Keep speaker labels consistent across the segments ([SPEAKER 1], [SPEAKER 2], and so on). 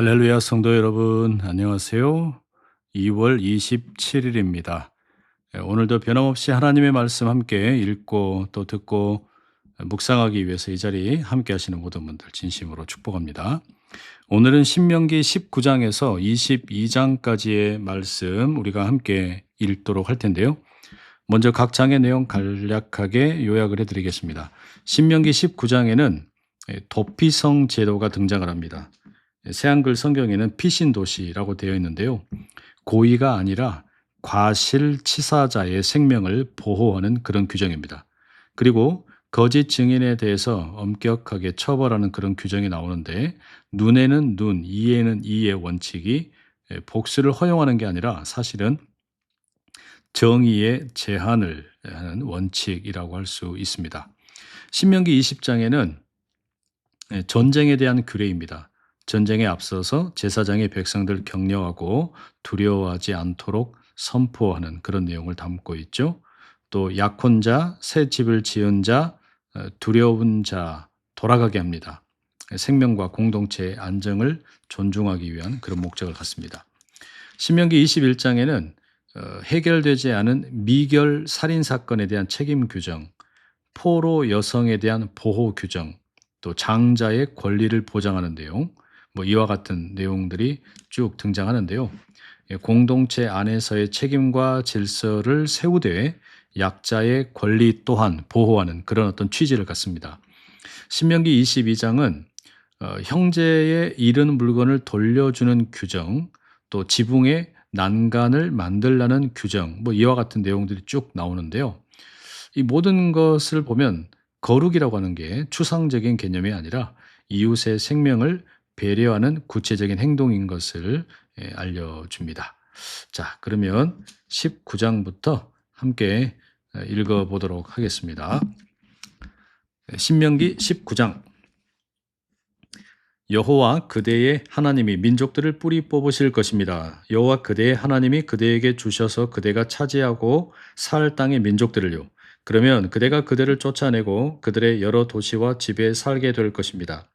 [SPEAKER 1] 할렐루야 성도 여러분 안녕하세요. 2월 27일입니다. 오늘도 변함없이 하나님의 말씀 함께 읽고 또 듣고 묵상하기 위해서 이 자리 함께 하시는 모든 분들 진심으로 축복합니다. 오늘은 신명기 19장에서 22장까지의 말씀 우리가 함께 읽도록 할 텐데요. 먼저 각 장의 내용 간략하게 요약을 해드리겠습니다. 신명기 19장에는 도피성 제도가 등장을 합니다. 새한글 성경에는 피신도시라고 되어 있는데요. 고의가 아니라 과실치사자의 생명을 보호하는 그런 규정입니다. 그리고 거짓 증인에 대해서 엄격하게 처벌하는 그런 규정이 나오는데 눈에는 눈, 이에는 이의 원칙이 복수를 허용하는 게 아니라 사실은 정의의 제한을 하는 원칙이라고 할 수 있습니다. 신명기 20장에는 전쟁에 대한 규례입니다. 전쟁에 앞서서 제사장의 백성들 격려하고 두려워하지 않도록 선포하는 그런 내용을 담고 있죠. 또 약혼자, 새 집을 지은 자, 두려운 자 돌아가게 합니다. 생명과 공동체의 안정을 존중하기 위한 그런 목적을 갖습니다. 신명기 21장에는 해결되지 않은 미결 살인 사건에 대한 책임 규정, 포로 여성에 대한 보호 규정, 또 장자의 권리를 보장하는 내용, 이와 같은 내용들이 쭉 등장하는데요. 공동체 안에서의 책임과 질서를 세우되 약자의 권리 또한 보호하는 그런 어떤 취지를 갖습니다. 신명기 22장은 형제의 잃은 물건을 돌려주는 규정, 또 지붕의 난간을 만들라는 규정, 이와 같은 내용들이 쭉 나오는데요. 이 모든 것을 보면 거룩이라고 하는 게 추상적인 개념이 아니라 이웃의 생명을 배려하는 구체적인 행동인 것을 알려줍니다. 자, 그러면 19장부터 함께 읽어보도록 하겠습니다. 신명기 19장. 여호와 그대의 하나님이 민족들을 뿌리 뽑으실 것입니다. 여호와 그대의 하나님이 그대에게 주셔서 그대가 차지하고 살 땅의 민족들을요. 그러면 그대가 그대를 쫓아내고 그들의 여러 도시와 집에 살게 될 것입니다.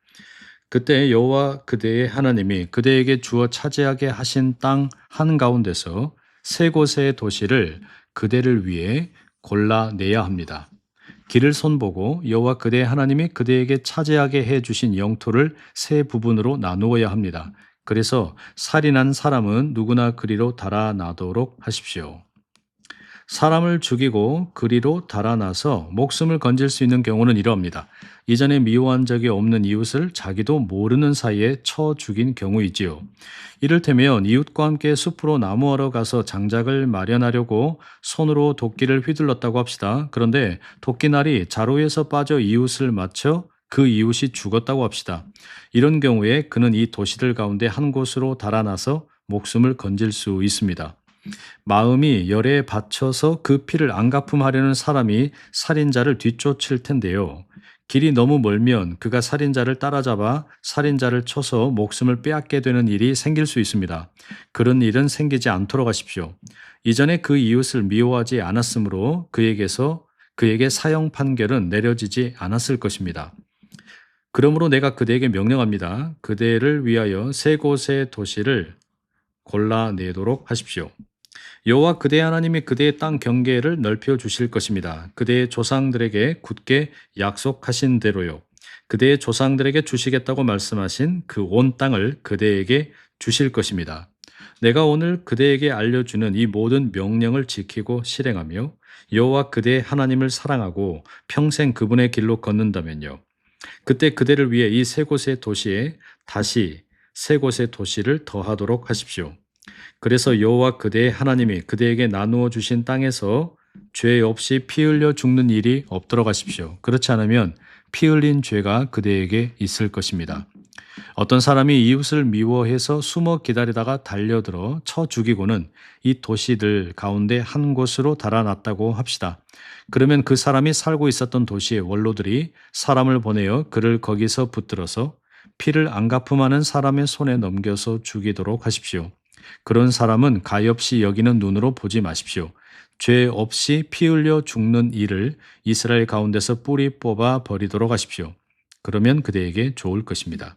[SPEAKER 1] 그때 여호와 그대의 하나님이 그대에게 주어 차지하게 하신 땅 한가운데서 세 곳의 도시를 그대를 위해 골라내야 합니다. 길을 손보고 여호와 그대의 하나님이 그대에게 차지하게 해 주신 영토를 세 부분으로 나누어야 합니다. 그래서 살인한 사람은 누구나 그리로 달아나도록 하십시오. 사람을 죽이고 그리로 달아나서 목숨을 건질 수 있는 경우는 이러합니다. 이전에 미워한 적이 없는 이웃을 자기도 모르는 사이에 쳐 죽인 경우이지요. 이를테면 이웃과 함께 숲으로 나무하러 가서 장작을 마련하려고 손으로 도끼를 휘둘렀다고 합시다. 그런데 도끼날이 자루에서 빠져 이웃을 맞춰 그 이웃이 죽었다고 합시다. 이런 경우에 그는 이 도시들 가운데 한 곳으로 달아나서 목숨을 건질 수 있습니다. 마음이 열에 받쳐서 그 피를 안갚음하려는 사람이 살인자를 뒤쫓을 텐데요. 길이 너무 멀면 그가 살인자를 따라잡아 살인자를 쳐서 목숨을 빼앗게 되는 일이 생길 수 있습니다. 그런 일은 생기지 않도록 하십시오. 이전에 그 이웃을 미워하지 않았으므로 그에게 사형 판결은 내려지지 않았을 것입니다. 그러므로 내가 그대에게 명령합니다. 그대를 위하여 세 곳의 도시를 골라내도록 하십시오. 여호와 그대의 하나님이 그대의 땅 경계를 넓혀 주실 것입니다. 그대의 조상들에게 굳게 약속하신 대로요. 그대의 조상들에게 주시겠다고 말씀하신 그 온 땅을 그대에게 주실 것입니다. 내가 오늘 그대에게 알려주는 이 모든 명령을 지키고 실행하며 여호와 그대의 하나님을 사랑하고 평생 그분의 길로 걷는다면요. 그때 그대를 위해 이 세 곳의 도시에 다시 세 곳의 도시를 더하도록 하십시오. 그래서 여호와 그대의 하나님이 그대에게 나누어 주신 땅에서 죄 없이 피 흘려 죽는 일이 없도록 하십시오. 그렇지 않으면 피 흘린 죄가 그대에게 있을 것입니다. 어떤 사람이 이웃을 미워해서 숨어 기다리다가 달려들어 쳐 죽이고는 이 도시들 가운데 한 곳으로 달아났다고 합시다. 그러면 그 사람이 살고 있었던 도시의 원로들이 사람을 보내어 그를 거기서 붙들어서 피를 안갚음하는 사람의 손에 넘겨서 죽이도록 하십시오. 그런 사람은 가엾이 여기는 눈으로 보지 마십시오. 죄 없이 피 흘려 죽는 일을 이스라엘 가운데서 뿌리 뽑아 버리도록 하십시오. 그러면 그대에게 좋을 것입니다.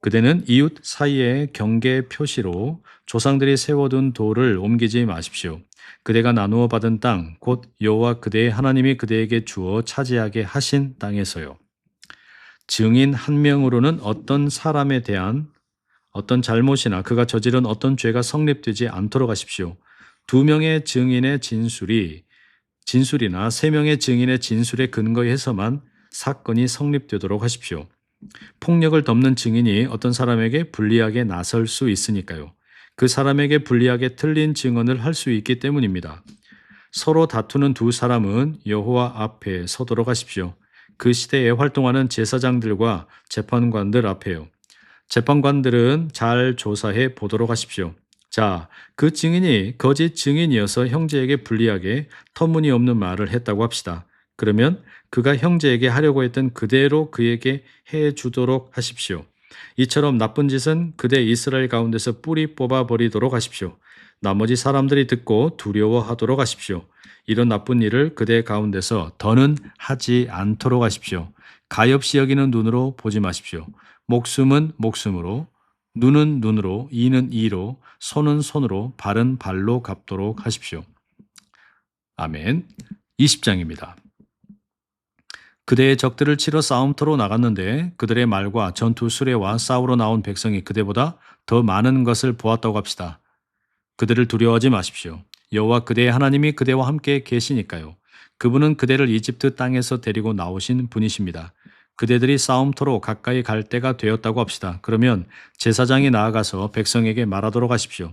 [SPEAKER 1] 그대는 이웃 사이의 경계 표시로 조상들이 세워둔 돌을 옮기지 마십시오. 그대가 나누어 받은 땅, 곧 여호와 그대의 하나님이 그대에게 주어 차지하게 하신 땅에서요. 증인 한 명으로는 어떤 사람에 대한 어떤 잘못이나 그가 저지른 어떤 죄가 성립되지 않도록 하십시오. 두 명의 증인의 진술이나 세 명의 증인의 진술에 근거해서만 사건이 성립되도록 하십시오. 폭력을 덮는 증인이 어떤 사람에게 불리하게 나설 수 있으니까요. 그 사람에게 불리하게 틀린 증언을 할 수 있기 때문입니다. 서로 다투는 두 사람은 여호와 앞에 서도록 하십시오. 그 시대에 활동하는 제사장들과 재판관들 앞에요. 재판관들은 잘 조사해 보도록 하십시오. 자, 그 증인이 거짓 증인이어서 형제에게 불리하게 터무니없는 말을 했다고 합시다. 그러면 그가 형제에게 하려고 했던 그대로 그에게 해 주도록 하십시오. 이처럼 나쁜 짓은 그대 이스라엘 가운데서 뿌리 뽑아 버리도록 하십시오. 나머지 사람들이 듣고 두려워하도록 하십시오. 이런 나쁜 일을 그대 가운데서 더는 하지 않도록 하십시오. 가엾이 여기는 눈으로 보지 마십시오. 목숨은 목숨으로, 눈은 눈으로, 이는 이로, 손은 손으로, 발은 발로 갚도록 하십시오. 아멘. 20장입니다. 그대의 적들을 치러 싸움터로 나갔는데 그들의 말과 전투 수레와 싸우러 나온 백성이 그대보다 더 많은 것을 보았다고 합시다. 그들을 두려워하지 마십시오. 여호와 그대의 하나님이 그대와 함께 계시니까요. 그분은 그대를 이집트 땅에서 데리고 나오신 분이십니다. 그대들이 싸움터로 가까이 갈 때가 되었다고 합시다. 그러면 제사장이 나아가서 백성에게 말하도록 하십시오.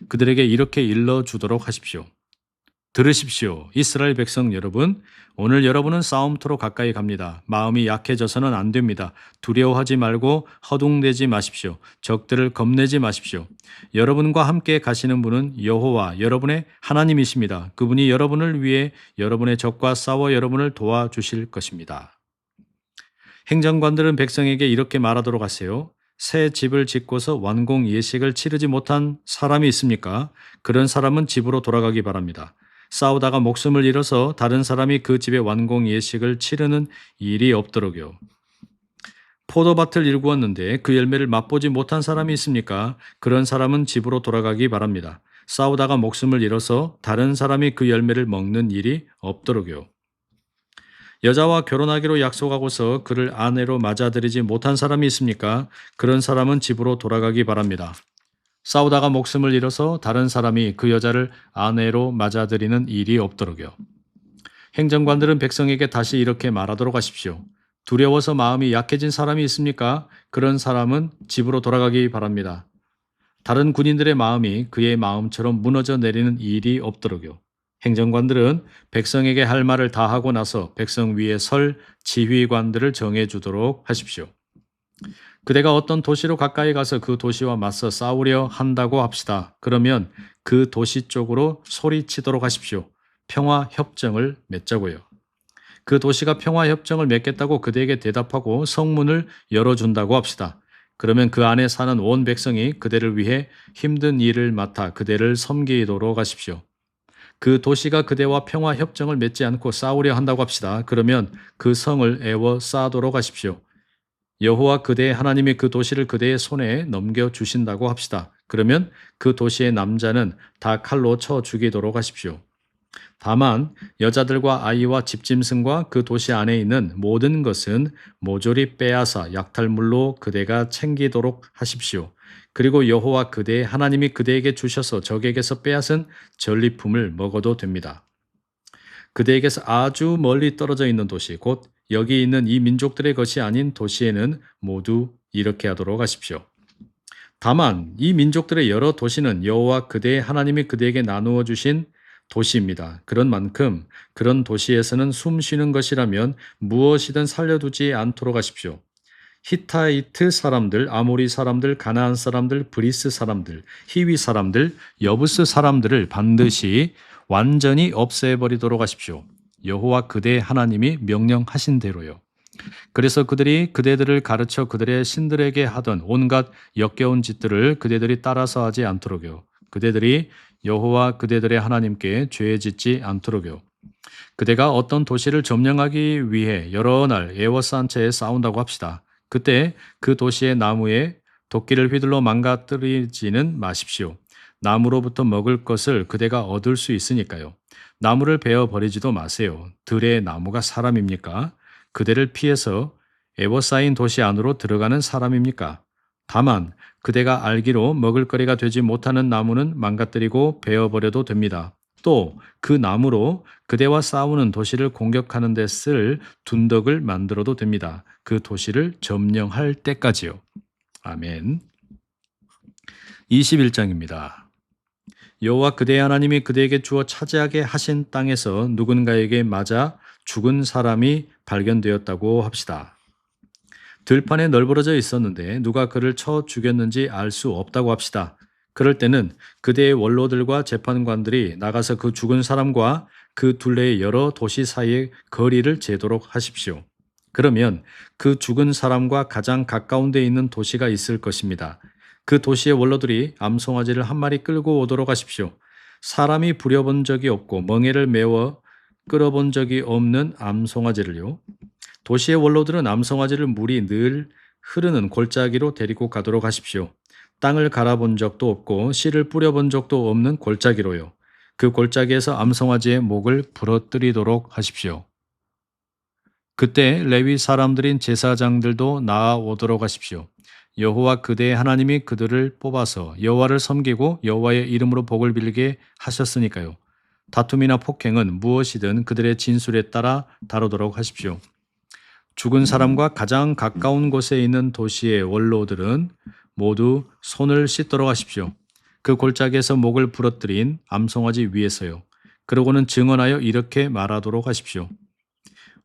[SPEAKER 1] 그들에게 이렇게 일러주도록 하십시오. 들으십시오. 이스라엘 백성 여러분, 오늘 여러분은 싸움터로 가까이 갑니다. 마음이 약해져서는 안 됩니다. 두려워하지 말고 허둥대지 마십시오. 적들을 겁내지 마십시오. 여러분과 함께 가시는 분은 여호와 여러분의 하나님이십니다. 그분이 여러분을 위해 여러분의 적과 싸워 여러분을 도와주실 것입니다. 행정관들은 백성에게 이렇게 말하도록 하세요. 새 집을 짓고서 완공 예식을 치르지 못한 사람이 있습니까? 그런 사람은 집으로 돌아가기 바랍니다. 싸우다가 목숨을 잃어서 다른 사람이 그 집의 완공 예식을 치르는 일이 없도록요. 포도밭을 일구었는데 그 열매를 맛보지 못한 사람이 있습니까? 그런 사람은 집으로 돌아가기 바랍니다. 싸우다가 목숨을 잃어서 다른 사람이 그 열매를 먹는 일이 없도록요. 여자와 결혼하기로 약속하고서 그를 아내로 맞아들이지 못한 사람이 있습니까? 그런 사람은 집으로 돌아가기 바랍니다. 싸우다가 목숨을 잃어서 다른 사람이 그 여자를 아내로 맞아들이는 일이 없도록요. 행정관들은 백성에게 다시 이렇게 말하도록 하십시오. 두려워서 마음이 약해진 사람이 있습니까? 그런 사람은 집으로 돌아가기 바랍니다. 다른 군인들의 마음이 그의 마음처럼 무너져 내리는 일이 없도록요. 행정관들은 백성에게 할 말을 다 하고 나서 백성 위에 설 지휘관들을 정해주도록 하십시오. 그대가 어떤 도시로 가까이 가서 그 도시와 맞서 싸우려 한다고 합시다. 그러면 그 도시 쪽으로 소리치도록 하십시오. 평화 협정을 맺자고요. 그 도시가 평화 협정을 맺겠다고 그대에게 대답하고 성문을 열어준다고 합시다. 그러면 그 안에 사는 온 백성이 그대를 위해 힘든 일을 맡아 그대를 섬기도록 하십시오. 그 도시가 그대와 평화 협정을 맺지 않고 싸우려 한다고 합시다. 그러면 그 성을 에워싸도록 하십시오. 여호와 그대의 하나님이 그 도시를 그대의 손에 넘겨주신다고 합시다. 그러면 그 도시의 남자는 다 칼로 쳐 죽이도록 하십시오. 다만 여자들과 아이와 집짐승과 그 도시 안에 있는 모든 것은 모조리 빼앗아 약탈물로 그대가 챙기도록 하십시오. 그리고 여호와 그대의 하나님이 그대에게 주셔서 적에게서 빼앗은 전리품을 먹어도 됩니다. 그대에게서 아주 멀리 떨어져 있는 도시, 곧 여기 있는 이 민족들의 것이 아닌 도시에는 모두 이렇게 하도록 하십시오. 다만 이 민족들의 여러 도시는 여호와 그대의 하나님이 그대에게 나누어 주신 도시입니다. 그런 만큼 그런 도시에서는 숨 쉬는 것이라면 무엇이든 살려두지 않도록 하십시오. 히타이트 사람들, 아모리 사람들, 가나안 사람들, 브리스 사람들, 히위 사람들, 여부스 사람들을 반드시 완전히 없애버리도록 하십시오. 여호와 그대의 하나님이 명령하신 대로요. 그래서 그들이 그대들을 가르쳐 그들의 신들에게 하던 온갖 역겨운 짓들을 그대들이 따라서 하지 않도록요. 그대들이 여호와 그대들의 하나님께 죄 짓지 않도록요. 그대가 어떤 도시를 점령하기 위해 여러 날 에워싼 채 싸운다고 합시다. 그때 그 도시의 나무에 도끼를 휘둘러 망가뜨리지는 마십시오. 나무로부터 먹을 것을 그대가 얻을 수 있으니까요. 나무를 베어 버리지도 마세요. 들의 나무가 사람입니까? 그대를 피해서 에워싸인 도시 안으로 들어가는 사람입니까? 다만 그대가 알기로 먹을거리가 되지 못하는 나무는 망가뜨리고 베어버려도 됩니다. 또 그 나무로 그대와 싸우는 도시를 공격하는 데 쓸 둔덕을 만들어도 됩니다. 그 도시를 점령할 때까지요. 아멘. 21장입니다. 여호와 그대의 하나님이 그대에게 주어 차지하게 하신 땅에서 누군가에게 맞아 죽은 사람이 발견되었다고 합시다. 들판에 널브러져 있었는데 누가 그를 쳐 죽였는지 알 수 없다고 합시다. 그럴 때는 그대의 원로들과 재판관들이 나가서 그 죽은 사람과 그 둘레의 여러 도시 사이의 거리를 재도록 하십시오. 그러면 그 죽은 사람과 가장 가까운 데 있는 도시가 있을 것입니다. 그 도시의 원로들이 암송아지를 한 마리 끌고 오도록 하십시오. 사람이 부려본 적이 없고 멍에를 메워 끌어본 적이 없는 암송아지를요. 도시의 원로들은 암송아지를 물이 늘 흐르는 골짜기로 데리고 가도록 하십시오. 땅을 갈아본 적도 없고 씨를 뿌려본 적도 없는 골짜기로요. 그 골짜기에서 암송아지의 목을 부러뜨리도록 하십시오. 그때 레위 사람들인 제사장들도 나아오도록 하십시오. 여호와 그대의 하나님이 그들을 뽑아서 여호와를 섬기고 여호와의 이름으로 복을 빌게 하셨으니까요. 다툼이나 폭행은 무엇이든 그들의 진술에 따라 다루도록 하십시오. 죽은 사람과 가장 가까운 곳에 있는 도시의 원로들은 모두 손을 씻도록 하십시오. 그 골짜기에서 목을 부러뜨린 암송아지 위에서요. 그러고는 증언하여 이렇게 말하도록 하십시오.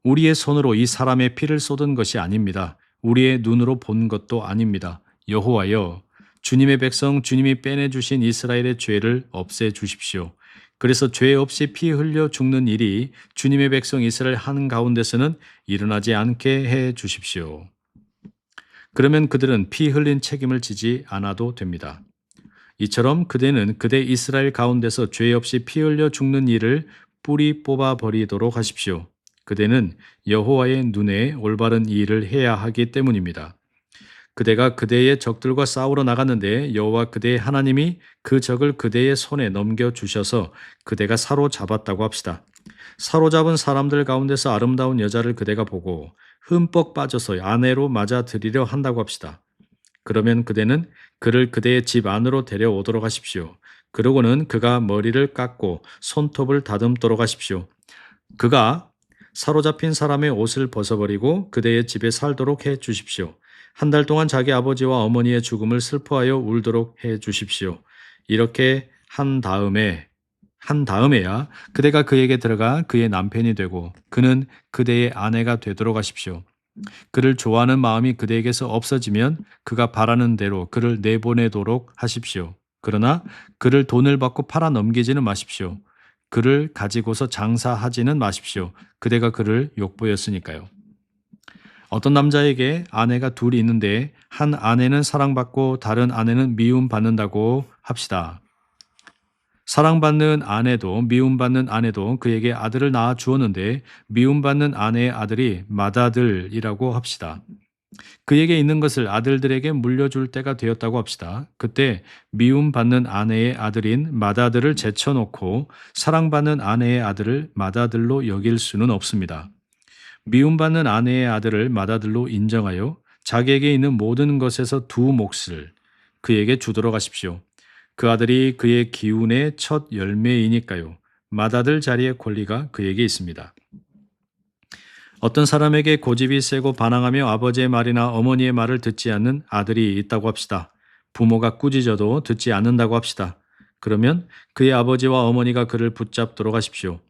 [SPEAKER 1] 우리의 손으로 이 사람의 피를 쏟은 것이 아닙니다. 우리의 눈으로 본 것도 아닙니다. 여호와여, 주님의 백성 주님이 빼내주신 이스라엘의 죄를 없애 주십시오. 그래서 죄 없이 피 흘려 죽는 일이 주님의 백성 이스라엘 한가운데서는 일어나지 않게 해 주십시오. 그러면 그들은 피 흘린 책임을 지지 않아도 됩니다. 이처럼 그대는 그대 이스라엘 가운데서 죄 없이 피 흘려 죽는 일을 뿌리 뽑아 버리도록 하십시오. 그대는 여호와의 눈에 올바른 일을 해야 하기 때문입니다. 그대가 그대의 적들과 싸우러 나갔는데 여호와 그대의 하나님이 그 적을 그대의 손에 넘겨주셔서 그대가 사로잡았다고 합시다. 사로잡은 사람들 가운데서 아름다운 여자를 그대가 보고 흠뻑 빠져서 아내로 맞아들이려 한다고 합시다. 그러면 그대는 그를 그대의 집 안으로 데려오도록 하십시오. 그러고는 그가 머리를 깎고 손톱을 다듬도록 하십시오. 그가 사로잡힌 사람의 옷을 벗어버리고 그대의 집에 살도록 해 주십시오. 한 달 동안 자기 아버지와 어머니의 죽음을 슬퍼하여 울도록 해 주십시오. 이렇게 한 다음에야 그대가 그에게 들어가 그의 남편이 되고 그는 그대의 아내가 되도록 하십시오. 그를 좋아하는 마음이 그대에게서 없어지면 그가 바라는 대로 그를 내보내도록 하십시오. 그러나 그를 돈을 받고 팔아 넘기지는 마십시오. 그를 가지고서 장사하지는 마십시오. 그대가 그를 욕보였으니까요. 어떤 남자에게 아내가 둘이 있는데 한 아내는 사랑받고 다른 아내는 미움받는다고 합시다. 사랑받는 아내도 미움받는 아내도 그에게 아들을 낳아 주었는데 미움받는 아내의 아들이 맏아들이라고 합시다. 그에게 있는 것을 아들들에게 물려줄 때가 되었다고 합시다. 그때 미움받는 아내의 아들인 맏아들을 제쳐놓고 사랑받는 아내의 아들을 맏아들로 여길 수는 없습니다. 미움받는 아내의 아들을 맏아들로 인정하여 자기에게 있는 모든 것에서 두 몫을 그에게 주도록 하십시오. 그 아들이 그의 기운의 첫 열매이니까요. 맏아들 자리의 권리가 그에게 있습니다. 어떤 사람에게 고집이 세고 반항하며 아버지의 말이나 어머니의 말을 듣지 않는 아들이 있다고 합시다. 부모가 꾸짖어도 듣지 않는다고 합시다. 그러면 그의 아버지와 어머니가 그를 붙잡도록 하십시오.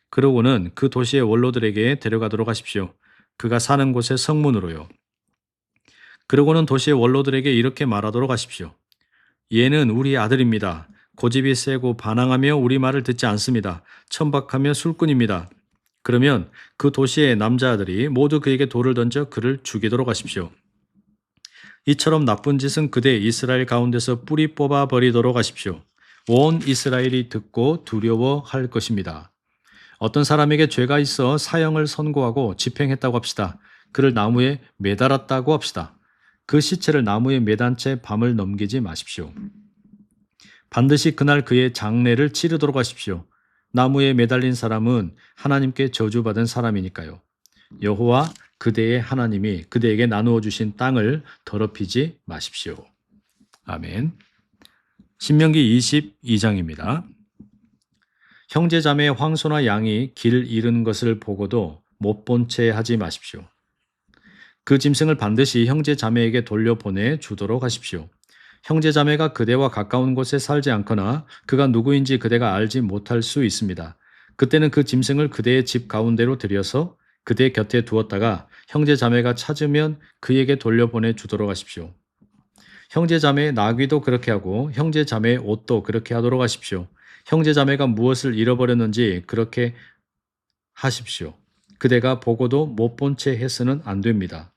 [SPEAKER 1] 그러고는 그 도시의 원로들에게 데려가도록 하십시오. 그가 사는 곳의 성문으로요. 그러고는 도시의 원로들에게 이렇게 말하도록 하십시오. 얘는 우리 아들입니다. 고집이 세고 반항하며 우리 말을 듣지 않습니다. 천박하며 술꾼입니다. 그러면 그 도시의 남자아들이 모두 그에게 돌을 던져 그를 죽이도록 하십시오. 이처럼 나쁜 짓은 그대 이스라엘 가운데서 뿌리 뽑아 버리도록 하십시오. 온 이스라엘이 듣고 두려워할 것입니다. 어떤 사람에게 죄가 있어 사형을 선고하고 집행했다고 합시다. 그를 나무에 매달았다고 합시다. 그 시체를 나무에 매단 채 밤을 넘기지 마십시오. 반드시 그날 그의 장례를 치르도록 하십시오. 나무에 매달린 사람은 하나님께 저주받은 사람이니까요. 여호와 그대의 하나님이 그대에게 나누어 주신 땅을 더럽히지 마십시오. 아멘. 신명기 22장입니다. 형제자매의 황소나 양이 길 잃은 것을 보고도 못 본 채 하지 마십시오. 그 짐승을 반드시 형제자매에게 돌려보내 주도록 하십시오. 형제자매가 그대와 가까운 곳에 살지 않거나 그가 누구인지 그대가 알지 못할 수 있습니다. 그때는 그 짐승을 그대의 집 가운데로 들여서 그대 곁에 두었다가 형제자매가 찾으면 그에게 돌려보내 주도록 하십시오. 형제자매의 나귀도 그렇게 하고 형제자매의 옷도 그렇게 하도록 하십시오. 형제자매가 무엇을 잃어버렸는지 그렇게 하십시오. 그대가 보고도 못 본 채 해서는 안 됩니다.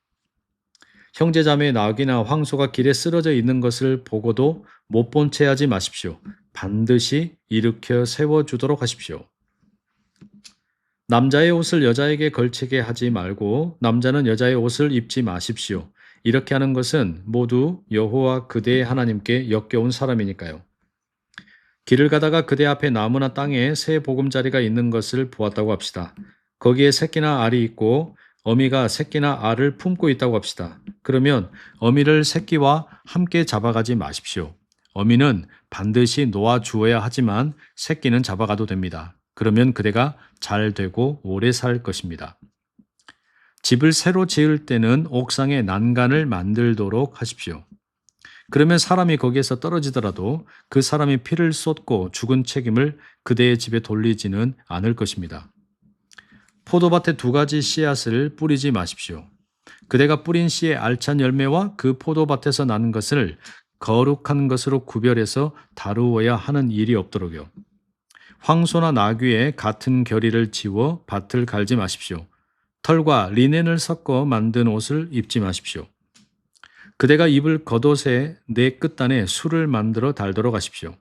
[SPEAKER 1] 형제자매의 나귀나 황소가 길에 쓰러져 있는 것을 보고도 못 본 채 하지 마십시오. 반드시 일으켜 세워주도록 하십시오. 남자의 옷을 여자에게 걸치게 하지 말고 남자는 여자의 옷을 입지 마십시오. 이렇게 하는 것은 모두 여호와 그대의 하나님께 역겨운 사람이니까요. 길을 가다가 그대 앞에 나무나 땅에 새 보금자리가 있는 것을 보았다고 합시다. 거기에 새끼나 알이 있고 어미가 새끼나 알을 품고 있다고 합시다. 그러면 어미를 새끼와 함께 잡아가지 마십시오. 어미는 반드시 놓아 주어야 하지만 새끼는 잡아가도 됩니다. 그러면 그대가 잘 되고 오래 살 것입니다. 집을 새로 지을 때는 옥상에 난간을 만들도록 하십시오. 그러면 사람이 거기에서 떨어지더라도 그 사람이 피를 쏟고 죽은 책임을 그대의 집에 돌리지는 않을 것입니다. 포도밭에 2가지 씨앗을 뿌리지 마십시오. 그대가 뿌린 씨의 알찬 열매와 그 포도밭에서 나는 것을 거룩한 것으로 구별해서 다루어야 하는 일이 없도록요. 황소나 나귀의 같은 결의를 지워 밭을 갈지 마십시오. 털과 리넨을 섞어 만든 옷을 입지 마십시오. 그대가 입을 겉옷의 네 끝단에 술을 만들어 달도록 하십시오.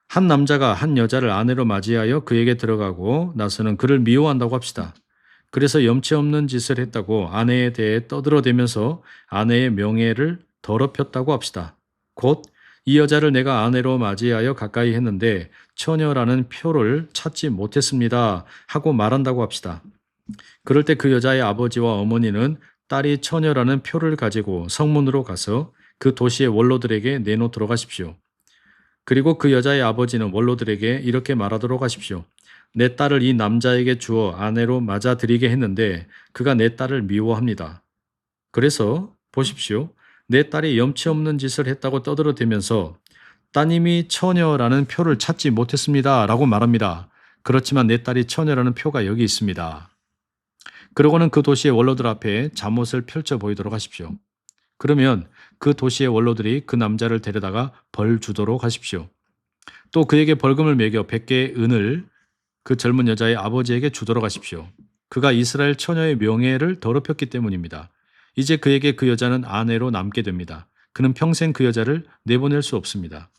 [SPEAKER 1] 한 남자가 한 여자를 아내로 맞이하여 그에게 들어가고 나서는 그를 미워한다고 합시다. 그래서 염치 없는 짓을 했다고 아내에 대해 떠들어대면서 아내의 명예를 더럽혔다고 합시다. 곧 이 여자를 내가 아내로 맞이하여 가까이 했는데 처녀라는 표를 찾지 못했습니다 하고 말한다고 합시다. 그럴 때 그 여자의 아버지와 어머니는 딸이 처녀라는 표를 가지고 성문으로 가서 그 도시의 원로들에게 내놓도록 하십시오. 그리고 그 여자의 아버지는 원로들에게 이렇게 말하도록 하십시오. 내 딸을 이 남자에게 주어 아내로 맞아들이게 했는데 그가 내 딸을 미워합니다. 그래서 보십시오. 내 딸이 염치 없는 짓을 했다고 떠들어대면서 따님이 처녀라는 표를 찾지 못했습니다 라고 말합니다. 그렇지만 내 딸이 처녀라는 표가 여기 있습니다. 그러고는 그 도시의 원로들 앞에 잠옷을 펼쳐 보이도록 하십시오. 그러면 그 도시의 원로들이 그 남자를 데려다가 벌 주도록 하십시오. 또 그에게 벌금을 매겨 100개의 은을 그 젊은 여자의 아버지에게 주도록 하십시오. 그가 이스라엘 처녀의 명예를 더럽혔기 때문입니다. 이제 그에게 그 여자는 아내로 남게 됩니다. 그는 평생 그 여자를 내보낼 수 없습니다.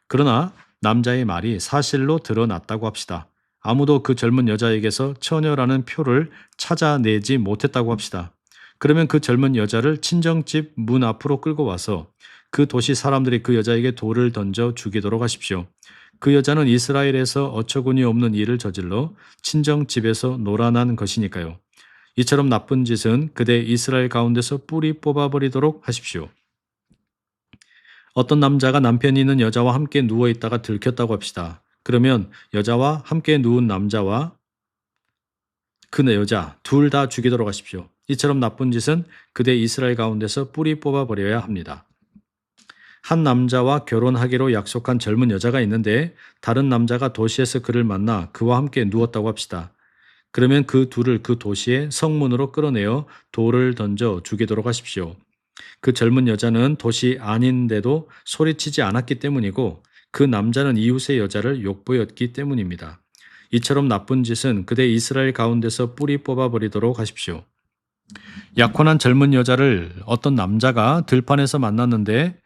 [SPEAKER 1] 그러나 남자의 말이 사실로 드러났다고 합시다. 아무도 그 젊은 여자에게서 처녀라는 표를 찾아내지 못했다고 합시다. 그러면 그 젊은 여자를 친정집 문 앞으로 끌고 와서 그 도시 사람들이 그 여자에게 돌을 던져 죽이도록 하십시오. 그 여자는 이스라엘에서 어처구니 없는 일을 저질러 친정집에서 놀아난 것이니까요. 이처럼 나쁜 짓은 그대 이스라엘 가운데서 뿌리 뽑아버리도록 하십시오. 어떤 남자가 남편이 있는 여자와 함께 누워있다가 들켰다고 합시다. 그러면 여자와 함께 누운 남자와 그 여자 둘 다 죽이도록 하십시오. 이처럼 나쁜 짓은 그대 이스라엘 가운데서 뿌리 뽑아버려야 합니다. 한 남자와 결혼하기로 약속한 젊은 여자가 있는데 다른 남자가 도시에서 그를 만나 그와 함께 누웠다고 합시다. 그러면 그 둘을 그 도시의 성문으로 끌어내어 돌을 던져 죽이도록 하십시오. 그 젊은 여자는 도시 아닌데도 소리치지 않았기 때문이고 그 남자는 이웃의 여자를 욕보였기 때문입니다. 이처럼 나쁜 짓은 그대 이스라엘 가운데서 뿌리 뽑아버리도록 하십시오. 약혼한 젊은 여자를 어떤 남자가 들판에서 만났는데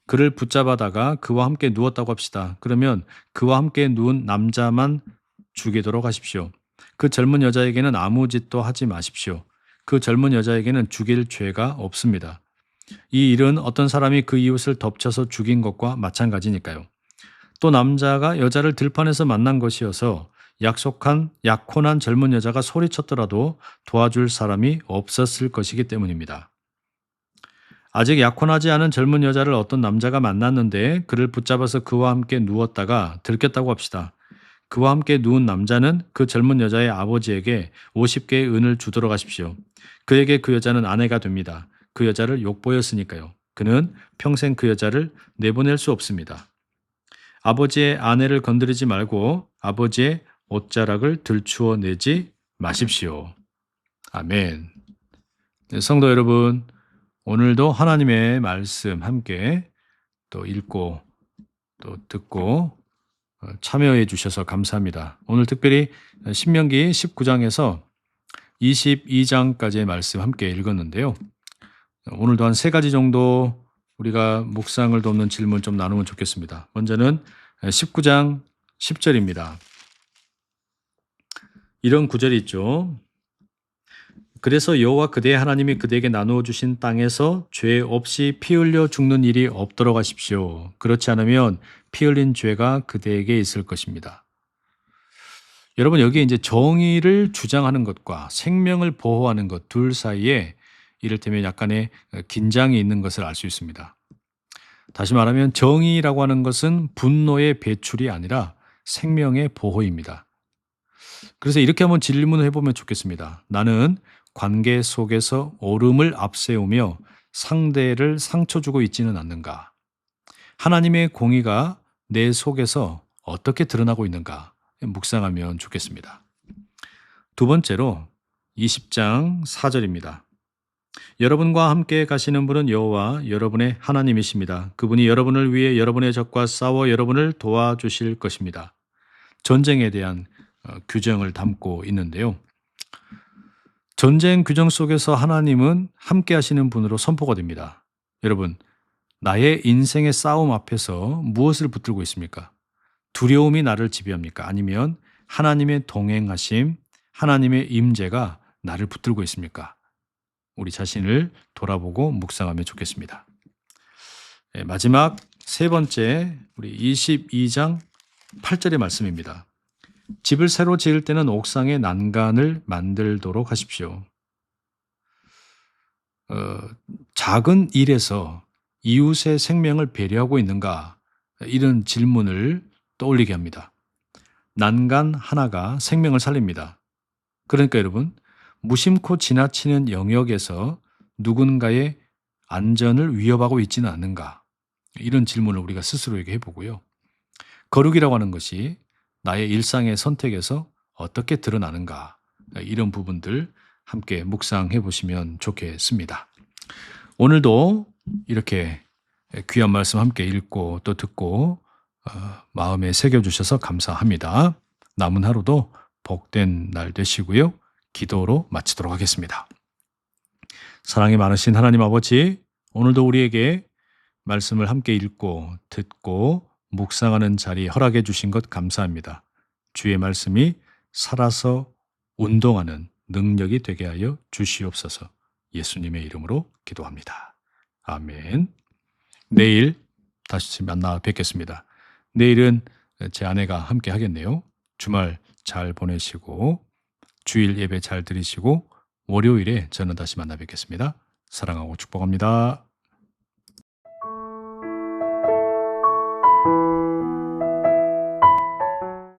[SPEAKER 1] 그를 붙잡아다가 그와 함께 누웠다고 합시다. 그러면 그와 함께 누운 남자만 죽이도록 하십시오. 그 젊은 여자에게는 아무 짓도 하지 마십시오. 그 젊은 여자에게는 죽일 죄가 없습니다. 이 일은 어떤 사람이 그 이웃을 덮쳐서 죽인 것과 마찬가지니까요. 또 남자가 여자를 들판에서 만난 것이어서 약혼한 젊은 여자가 소리쳤더라도 도와줄 사람이 없었을 것이기 때문입니다. 아직 약혼하지 않은 젊은 여자를 어떤 남자가 만났는데 그를 붙잡아서 그와 함께 누웠다가 들켰다고 합시다. 그와 함께 누운 남자는 그 젊은 여자의 아버지에게 50개의 은을 주도록 하십시오. 그에게 그 여자는 아내가 됩니다. 그 여자를 욕보였으니까요. 그는 평생 그 여자를 내보낼 수 없습니다. 아버지의 아내를 건드리지 말고 아버지의 옷자락을 들추어 내지 마십시오. 아멘. 네, 성도 여러분, 오늘도 하나님의 말씀 함께 또 읽고 또 듣고 참여해 주셔서 감사합니다. 오늘 특별히 신명기 19장에서 22장까지의 말씀 함께 읽었는데요. 오늘도 한 3가지 정도 우리가 묵상을 돕는 질문 좀 나누면 좋겠습니다. 먼저는 19장 10절입니다. 이런 구절이 있죠. 그래서 여호와 그대의 하나님이 그대에게 나누어 주신 땅에서 죄 없이 피 흘려 죽는 일이 없도록 하십시오. 그렇지 않으면 피 흘린 죄가 그대에게 있을 것입니다. 여러분, 여기에 이제 정의를 주장하는 것과 생명을 보호하는 것 둘 사이에 이를테면 약간의 긴장이 있는 것을 알 수 있습니다. 다시 말하면 정의라고 하는 것은 분노의 배출이 아니라 생명의 보호입니다. 그래서 이렇게 한번 질문을 해보면 좋겠습니다. 나는 관계 속에서 옳음을 앞세우며 상대를 상처 주고 있지는 않는가? 하나님의 공의가 내 속에서 어떻게 드러나고 있는가? 묵상하면 좋겠습니다. 두 번째로 20장 4절입니다. 여러분과 함께 가시는 분은 여호와 여러분의 하나님이십니다. 그분이 여러분을 위해 여러분의 적과 싸워 여러분을 도와주실 것입니다. 전쟁에 대한 규정을 담고 있는데요. 전쟁 규정 속에서 하나님은 함께 하시는 분으로 선포가 됩니다. 여러분, 나의 인생의 싸움 앞에서 무엇을 붙들고 있습니까? 두려움이 나를 지배합니까? 아니면 하나님의 동행하심, 하나님의 임재가 나를 붙들고 있습니까? 우리 자신을 돌아보고 묵상하면 좋겠습니다. 마지막 3번째, 우리 22장 8절의 말씀입니다. 집을 새로 지을 때는 옥상에 난간을 만들도록 하십시오. 작은 일에서 이웃의 생명을 배려하고 있는가? 이런 질문을 떠올리게 합니다. 난간 하나가 생명을 살립니다. 그러니까 여러분, 무심코 지나치는 영역에서 누군가의 안전을 위협하고 있지는 않는가? 이런 질문을 우리가 스스로에게 해보고요. 거룩이라고 하는 것이 나의 일상의 선택에서 어떻게 드러나는가? 이런 부분들 함께 묵상해 보시면 좋겠습니다. 오늘도 이렇게 귀한 말씀 함께 읽고 또 듣고 마음에 새겨주셔서 감사합니다. 남은 하루도 복된 날 되시고요. 기도로 마치도록 하겠습니다. 사랑이 많으신 하나님 아버지, 오늘도 우리에게 말씀을 함께 읽고 듣고 묵상하는 자리 허락해 주신 것 감사합니다. 주의 말씀이 살아서 운동하는 능력이 되게 하여 주시옵소서. 예수님의 이름으로 기도합니다. 아멘. 내일 다시 만나 뵙겠습니다. 내일은 제 아내가 함께 하겠네요. 주말 잘 보내시고 주일 예배 잘 드리시고 월요일에 저는 다시 만나 뵙겠습니다. 사랑하고 축복합니다.